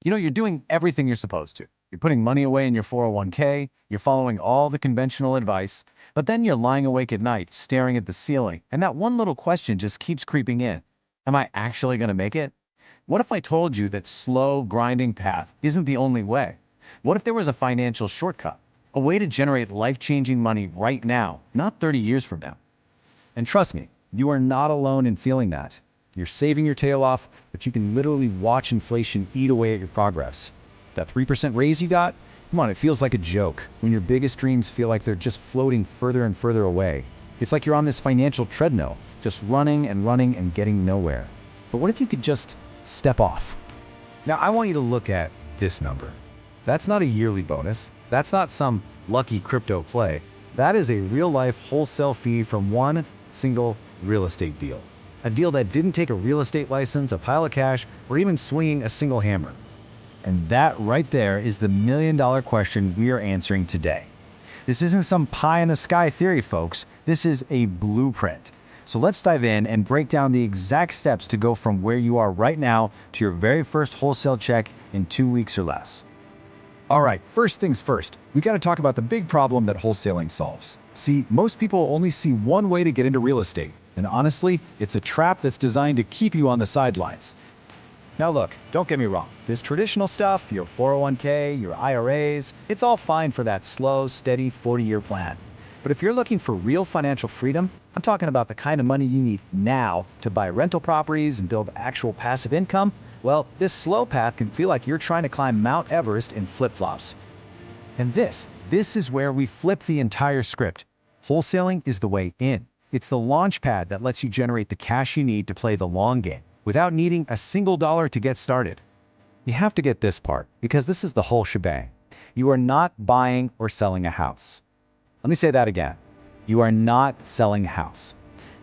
You're doing everything you're supposed to. You're putting money away in your 401k, you're following all the conventional advice, but then you're lying awake at night, staring at the ceiling, and that one little question just keeps creeping in. Am I actually going to make it? What if I told you that slow, grinding path isn't the only way? What if there was a financial shortcut? A way to generate life-changing money right now, not 30 years from now? And trust me, you are not alone in feeling that. You're saving your tail off, but you can literally watch inflation eat away at your progress. That 3% raise you got? Come on, it feels like a joke when your biggest dreams feel like they're just floating further and further away. It's like you're on this financial treadmill, just running and getting nowhere. But what if you could just step off? Now, I want you to look at this number. That's not a yearly bonus. That's not some lucky crypto play. That is a real-life wholesale fee from one single real estate deal. A deal that didn't take a real estate license, a pile of cash, or even swinging a single hammer. And that right there is the million-dollar question we are answering today. This isn't some pie-in-the-sky theory, folks. This is a blueprint. So let's dive in and break down the exact steps to go from where you are right now to your very first wholesale check in 2 weeks or less. All right, first things first, we got to talk about the big problem that wholesaling solves. See, most people only see one way to get into real estate. And honestly, it's a trap that's designed to keep you on the sidelines. Now look, don't get me wrong. This traditional stuff, your 401k, your IRAs, it's all fine for that slow, steady 40-year plan. But if you're looking for real financial freedom, I'm talking about the kind of money you need now to buy rental properties and build actual passive income, well, this slow path can feel like you're trying to climb Mount Everest in flip-flops. And this is where we flip the entire script. Wholesaling is the way in. It's the launch pad that lets you generate the cash you need to play the long game without needing a single dollar to get started. You have to get this part because this is the whole shebang. You are not buying or selling a house. Let me say that again. You are not selling a house.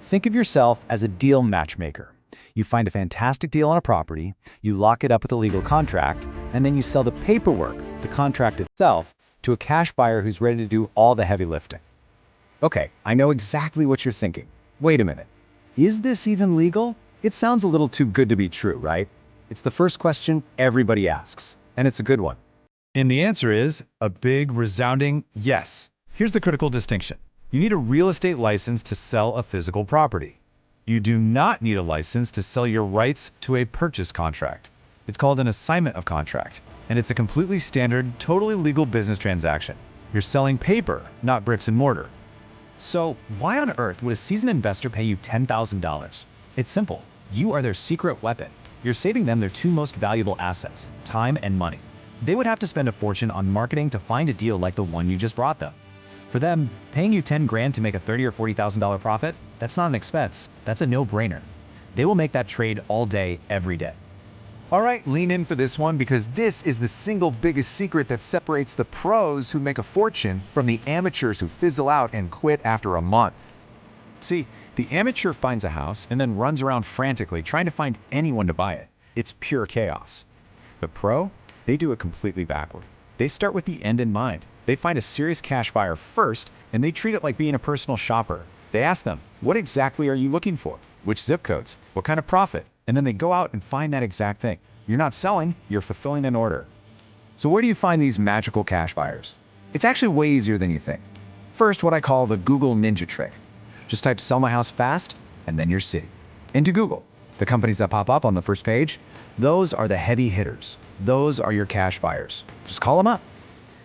Think of yourself as a deal matchmaker. You find a fantastic deal on a property, you lock it up with a legal contract, and then you sell the paperwork, the contract itself, to a cash buyer who's ready to do all the heavy lifting. Okay, I know exactly what you're thinking. Wait a minute. Is this even legal? It sounds a little too good to be true, right? It's the first question everybody asks, and it's a good one. And the answer is a big, resounding yes. Here's the critical distinction. You need a real estate license to sell a physical property. You do not need a license to sell your rights to a purchase contract. It's called an assignment of contract, and it's a completely standard, totally legal business transaction. You're selling paper, not bricks and mortar. So why on earth would a seasoned investor pay you $10,000? It's simple. You are their secret weapon. You're saving them their two most valuable assets, time and money. They would have to spend a fortune on marketing to find a deal like the one you just brought them. For them, paying you 10 grand to make a $30,000 or $40,000 profit, that's not an expense. That's a no-brainer. They will make that trade all day, every day. All right, lean in for this one because this is the single biggest secret that separates the pros who make a fortune from the amateurs who fizzle out and quit after a month. See, the amateur finds a house and then runs around frantically trying to find anyone to buy it. It's pure chaos. The pro, they do it completely backward. They start with the end in mind. They find a serious cash buyer first and they treat it like being a personal shopper. They ask them, what exactly are you looking for? Which zip codes? What kind of profit? And then they go out and find that exact thing. You're not selling, you're fulfilling an order. So where do you find these magical cash buyers? It's actually way easier than you think. First, what I call the Google ninja trick. Just type sell my house fast, and then you're city. Into Google. The companies that pop up on the first page, those are the heavy hitters. Those are your cash buyers. Just call them up.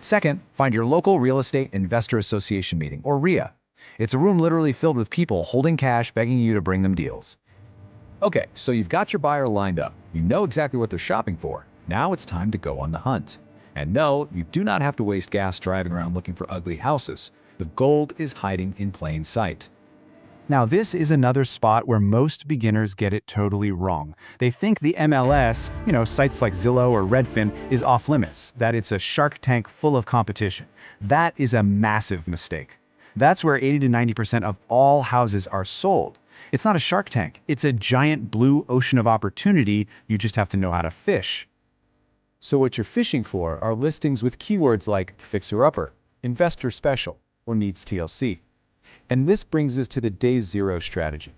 Second, find your local real estate investor association meeting, or REIA. It's a room literally filled with people holding cash, begging you to bring them deals. Okay, so you've got your buyer lined up. You know exactly what they're shopping for. Now it's time to go on the hunt. And no, you do not have to waste gas driving around looking for ugly houses. The gold is hiding in plain sight. Now, this is another spot where most beginners get it totally wrong. They think the MLS, sites like Zillow or Redfin, is off limits, that it's a shark tank full of competition. That is a massive mistake. That's where 80 to 90% of all houses are sold. It's not a shark tank. It's a giant blue ocean of opportunity. You just have to know how to fish. So what you're fishing for are listings with keywords like fixer-upper, investor special, or needs TLC. And this brings us to the day zero strategy.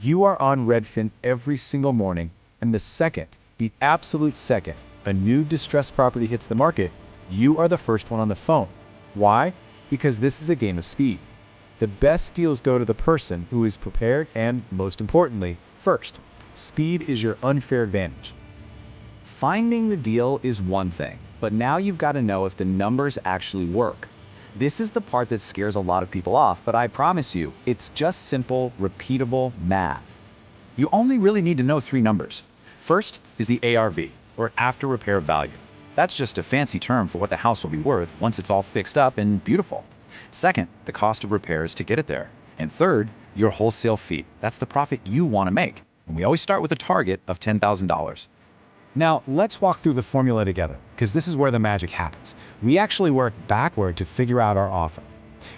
You are on Redfin every single morning, and the absolute second, a new distressed property hits the market, you are the first one on the phone. Why? Because this is a game of speed. The best deals go to the person who is prepared and, most importantly, first. Speed is your unfair advantage. Finding the deal is one thing, but now you've got to know if the numbers actually work. This is the part that scares a lot of people off, but I promise you, it's just simple, repeatable math. You only really need to know 3 numbers. First is the ARV, or after repair value. That's just a fancy term for what the house will be worth once it's all fixed up and beautiful. Second, the cost of repairs to get it there. And third, your wholesale fee. That's the profit you want to make. And we always start with a target of $10,000. Now, let's walk through the formula together, because this is where the magic happens. We actually work backward to figure out our offer.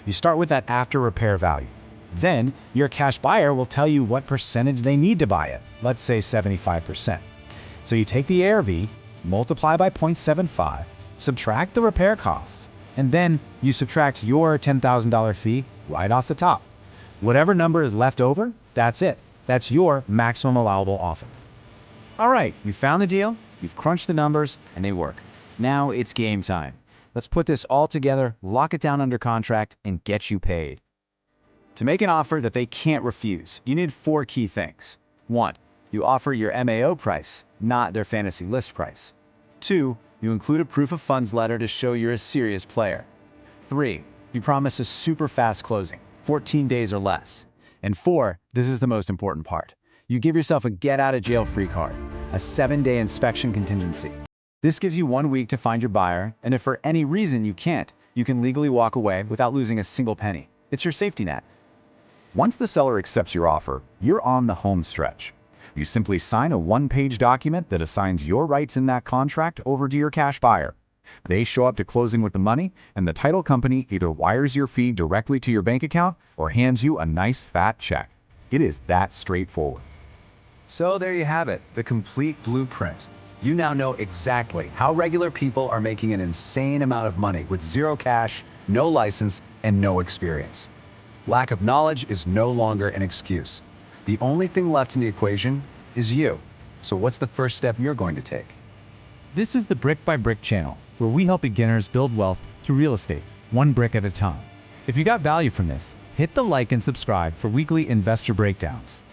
You start with that after repair value. Then, your cash buyer will tell you what percentage they need to buy it, let's say 75%. So you take the ARV, multiply by 0.75, subtract the repair costs, and then you subtract your $10,000 fee right off the top. Whatever number is left over, that's it. That's your maximum allowable offer. All right, we found the deal, we've crunched the numbers, and they work. Now it's game time. Let's put this all together, lock it down under contract, and get you paid. To make an offer that they can't refuse, you need 4 key things. 1, you offer your MAO price, not their fantasy list price. 2, you include a proof of funds letter to show you're a serious player. 3, you promise a super fast closing, 14 days or less. And 4, this is the most important part. You give yourself a get-out-of-jail-free card, a 7-day inspection contingency. This gives you 1 week to find your buyer, and if for any reason you can't, you can legally walk away without losing a single penny. It's your safety net. Once the seller accepts your offer, you're on the home stretch. You simply sign a 1-page document that assigns your rights in that contract over to your cash buyer. They show up to closing with the money, and the title company either wires your fee directly to your bank account or hands you a nice fat check. It is that straightforward. So there you have it, the complete blueprint. You now know exactly how regular people are making an insane amount of money with 0 cash, no license, and no experience. Lack of knowledge is no longer an excuse. The only thing left in the equation is you. So what's the first step you're going to take? This is the Brick by Brick channel, where we help beginners build wealth through real estate, 1 brick at a time. If you got value from this, hit the like and subscribe for weekly investor breakdowns.